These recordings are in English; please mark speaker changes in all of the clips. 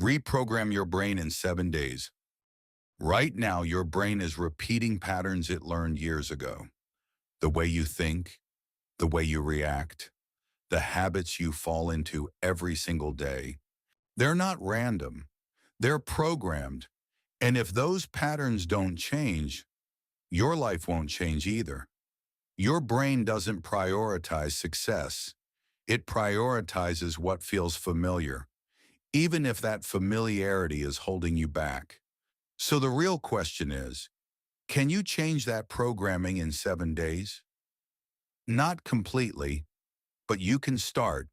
Speaker 1: Reprogram your brain in 7 days. Right now, your brain is repeating patterns it learned years ago. The way you think, the way you react, the habits you fall into every single day. They're not random. They're programmed. And if those patterns don't change, your life won't change either. Your brain doesn't prioritize success. It prioritizes what feels familiar, even if that familiarity is holding you back. So the real question is, can you change that programming in 7 days? Not completely, but you can start,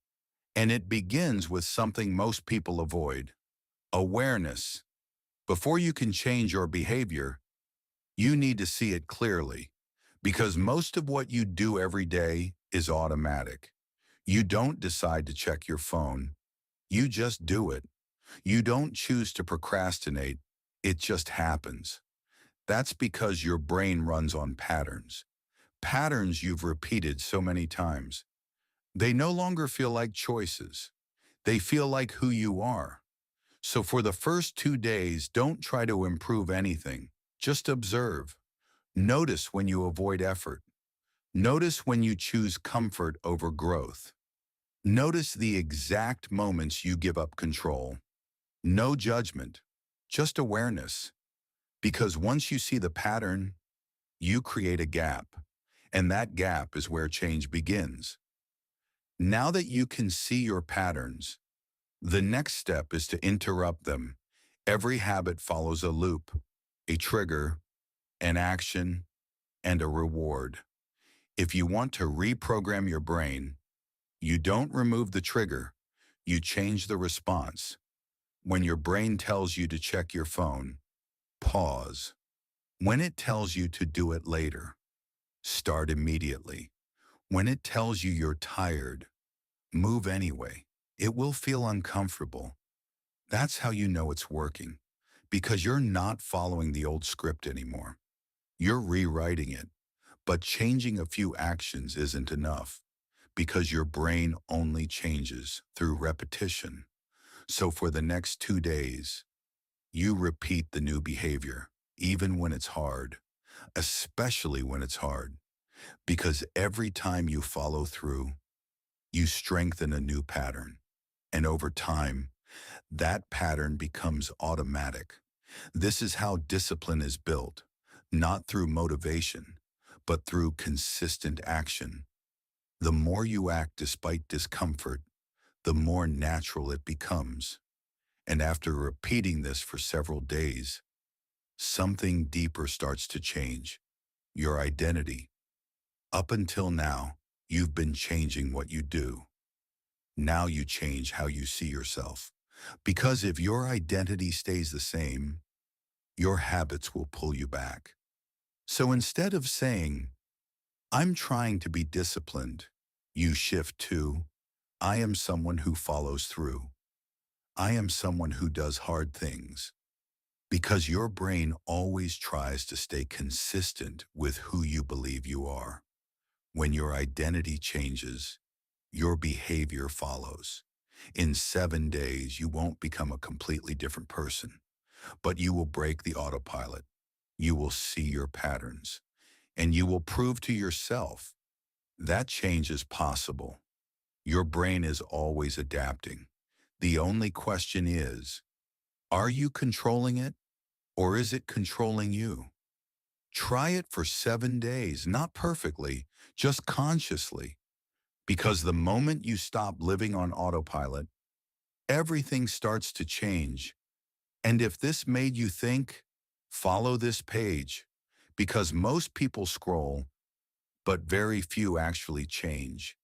Speaker 1: and it begins with something most people avoid: awareness. Before you can change your behavior, you need to see it clearly, because most of what you do every day is automatic. You don't decide to check your phone, you just do it. You don't choose to procrastinate, it just happens. That's because your brain runs on patterns. Patterns you've repeated so many times. They no longer feel like choices. They feel like who you are. So for the first 2 days, don't try to improve anything. Just observe. Notice when you avoid effort. Notice when you choose comfort over growth. Notice the exact moments you give up control. No judgment, just awareness. Because once you see the pattern, you create a gap. And that gap is where change begins. Now that you can see your patterns, the next step is to interrupt them. Every habit follows a loop, a trigger, an action, and a reward. If you want to reprogram your brain, you don't remove the trigger, you change the response. When your brain tells you to check your phone, pause. When it tells you to do it later, start immediately. When it tells you you're tired, move anyway. It will feel uncomfortable. That's how you know it's working, because you're not following the old script anymore. You're rewriting it, but changing a few actions isn't enough, because your brain only changes through repetition. So for the next 2 days, you repeat the new behavior, even when it's hard, especially when it's hard, because every time you follow through, you strengthen a new pattern. And over time, that pattern becomes automatic. This is how discipline is built, not through motivation, but through consistent action. The more you act despite discomfort, the more natural it becomes. And after repeating this for several days, something deeper starts to change: your identity. Up until now, you've been changing what you do. Now you change how you see yourself. Because if your identity stays the same, your habits will pull you back. So instead of saying, "I'm trying to be disciplined," you shift to, "I am someone who follows through. I am someone who does hard things." Because your brain always tries to stay consistent with who you believe you are. When your identity changes, your behavior follows. In 7 days, you won't become a completely different person, but you will break the autopilot. You will see your patterns, and you will prove to yourself that change is possible. Your brain is always adapting. The only question is, are you controlling it, or is it controlling you? Try it for 7 days, not perfectly, just consciously. Because the moment you stop living on autopilot, everything starts to change. And if this made you think, follow this page, because most people scroll, but very few actually change.